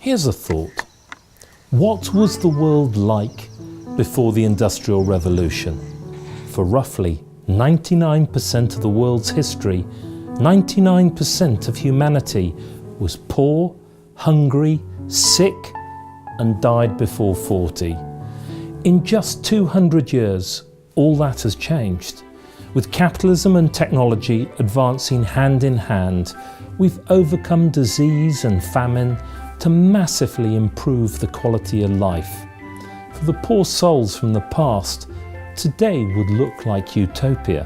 Here's a thought. What was the world like before the Industrial Revolution? For roughly 99% of the world's history, 99% of humanity was poor, hungry, sick, and died before 40. In just 200 years, all that has changed. With capitalism and technology advancing hand in hand, we've overcome disease and famine to massively improve the quality of life. For the poor souls from the past, today would look like utopia.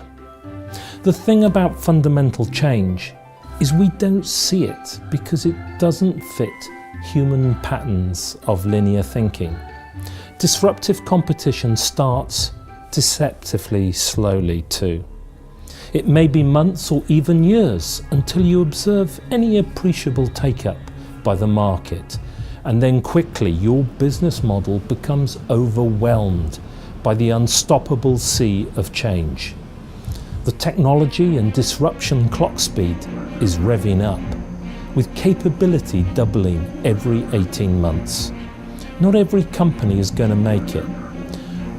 The thing about fundamental change is we don't see it because it doesn't fit human patterns of linear thinking. Disruptive competition starts deceptively slowly too. It may be months or even years until you observe any appreciable take-up by the market, and then quickly your business model becomes overwhelmed by the unstoppable sea of change. The technology and disruption clock speed is revving up, with capability doubling every 18 months. Not every company is going to make it.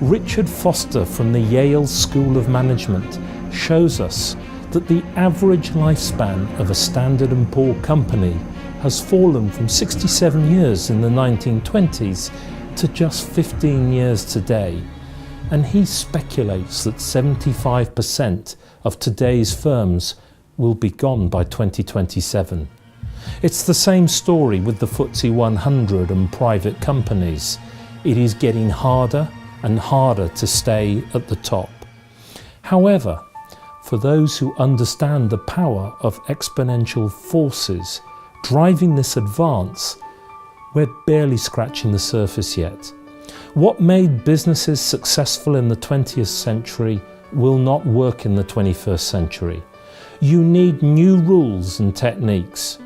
Richard Foster from the Yale School of Management shows us that the average lifespan of a Standard & Poor company has fallen from 67 years in the 1920s to just 15 years today. And he speculates that 75% of today's firms will be gone by 2027. It's the same story with the FTSE 100 and private companies. It is getting harder and harder to stay at the top. However, for those who understand the power of exponential forces driving this advance, we're barely scratching the surface yet. What made businesses successful in the 20th century will not work in the 21st century. You need new rules and techniques.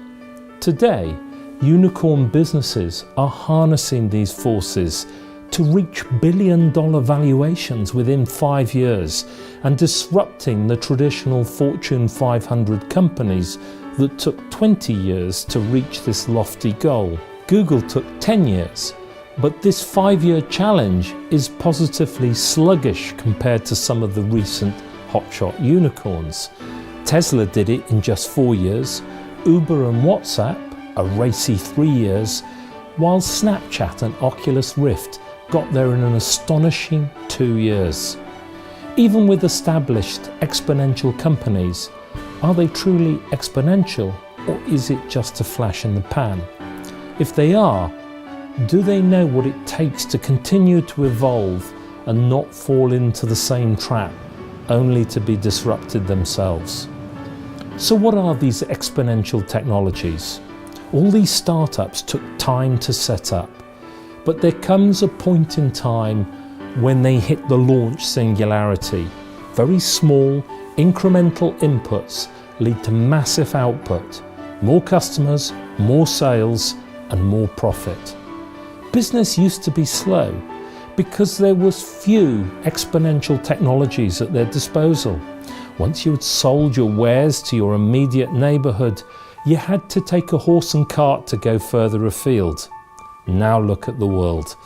Today, unicorn businesses are harnessing these forces to reach billion-dollar valuations within 5 years and disrupting the traditional Fortune 500 companies that took 20 years to reach this lofty goal. Google took 10 years, but this 5-year challenge is positively sluggish compared to some of the recent hotshot unicorns. Tesla did it in just 4 years, Uber and WhatsApp a racy 3 years, while Snapchat and Oculus Rift got there in an astonishing 2 years. Even with established exponential companies, are they truly exponential, or is it just a flash in the pan? If they are, do they know what it takes to continue to evolve and not fall into the same trap, only to be disrupted themselves? So what are these exponential technologies? All these startups took time to set up, but there comes a point in time when they hit the launch singularity. Very small, incremental inputs lead to massive output, more customers, more sales, and more profit. Business used to be slow because there was few exponential technologies at their disposal. Once you had sold your wares to your immediate neighborhood, you had to take a horse and cart to go further afield. Now look at the world.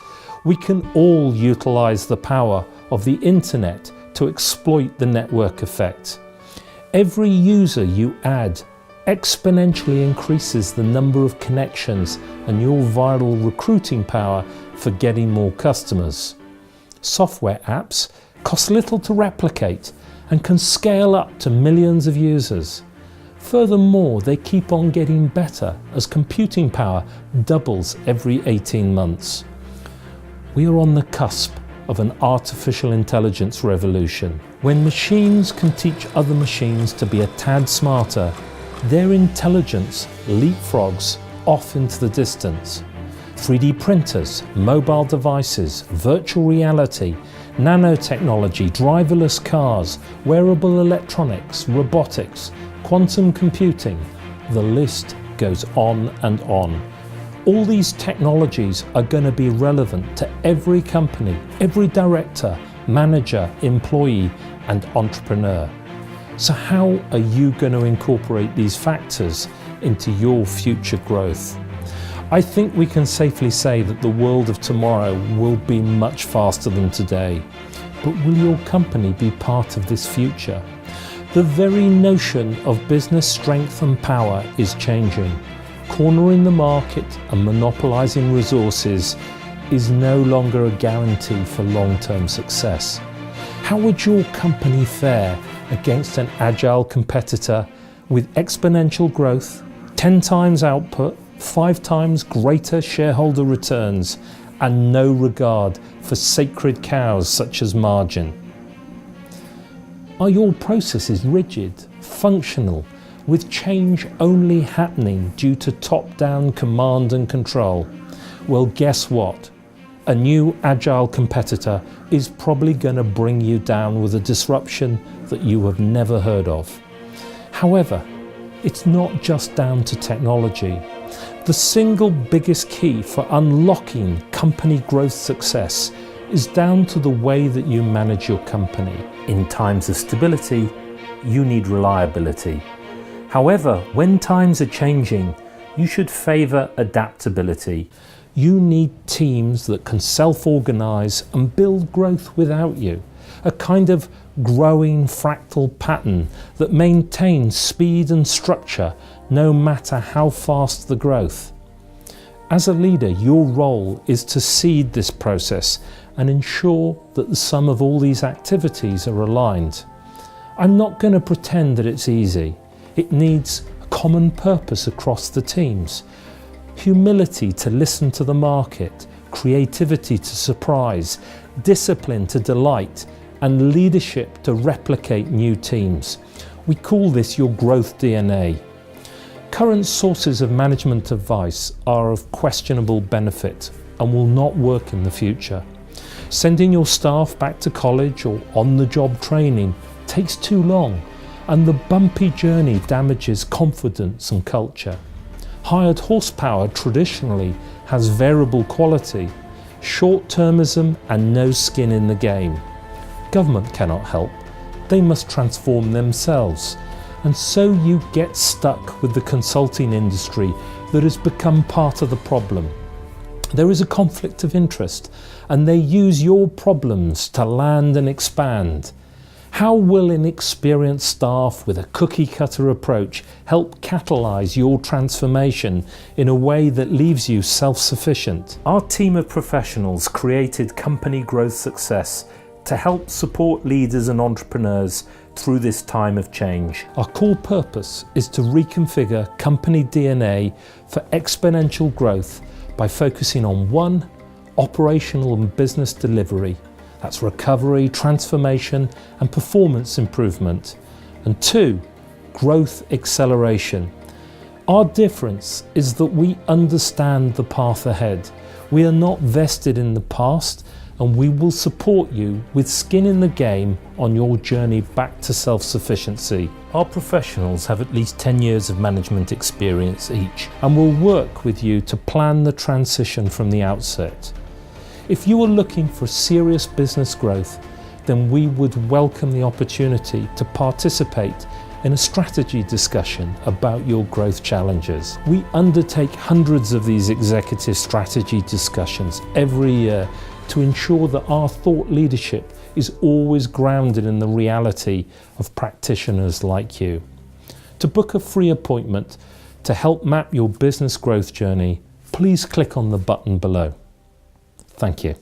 We can all utilize the power of the internet to exploit the network effect. Every user you add exponentially increases the number of connections and your viral recruiting power for getting more customers. Software apps cost little to replicate and can scale up to millions of users. Furthermore, they keep on getting better as computing power doubles every 18 months. We are on the cusp of an artificial intelligence revolution. When machines can teach other machines to be a tad smarter, their intelligence leapfrogs off into the distance. 3D printers, mobile devices, virtual reality, nanotechnology, driverless cars, wearable electronics, robotics, quantum computing, the list goes on and on. All these technologies are going to be relevant to every company, every director, manager, employee, and entrepreneur. So how are you going to incorporate these factors into your future growth? I think we can safely say that the world of tomorrow will be much faster than today. But will your company be part of this future? The very notion of business strength and power is changing. Cornering the market and monopolizing resources is no longer a guarantee for long-term success. How would your company fare against an agile competitor with exponential growth, 10 times output, 5 times greater shareholder returns, and no regard for sacred cows such as margin? Are your processes rigid, functional, with change only happening due to top-down command and control? Well, guess what? A new agile competitor is probably going to bring you down with a disruption that you have never heard of. However, it's not just down to technology. The single biggest key for unlocking company growth success is down to the way that you manage your company. In times of stability, you need reliability. However, when times are changing, you should favour adaptability. You need teams that can self-organise and build growth without you. A kind of growing fractal pattern that maintains speed and structure no matter how fast the growth. As a leader, your role is to seed this process and ensure that the sum of all these activities are aligned. I'm not going to pretend that it's easy. It needs a common purpose across the teams, humility to listen to the market, creativity to surprise, discipline to delight, and leadership to replicate new teams. We call this your growth DNA. Current sources of management advice are of questionable benefit and will not work in the future. Sending your staff back to college or on-the-job training takes too long, and the bumpy journey damages confidence and culture. Hired horsepower traditionally has variable quality, short-termism and no skin in the game. Government cannot help. They must transform themselves. And so you get stuck with the consulting industry that has become part of the problem. There is a conflict of interest, and they use your problems to land and expand. How will inexperienced staff with a cookie-cutter approach help catalyse your transformation in a way that leaves you self-sufficient? Our team of professionals created Company Growth Success to help support leaders and entrepreneurs through this time of change. Our core purpose is to reconfigure company DNA for exponential growth by focusing on 1, operational and business delivery. That's recovery, transformation and performance improvement. And 2, growth acceleration. Our difference is that we understand the path ahead. We are not vested in the past, and we will support you with skin in the game on your journey back to self-sufficiency. Our professionals have at least 10 years of management experience each and will work with you to plan the transition from the outset. If you are looking for serious business growth, then we would welcome the opportunity to participate in a strategy discussion about your growth challenges. We undertake hundreds of these executive strategy discussions every year to ensure that our thought leadership is always grounded in the reality of practitioners like you. To book a free appointment to help map your business growth journey, please click on the button below. Thank you.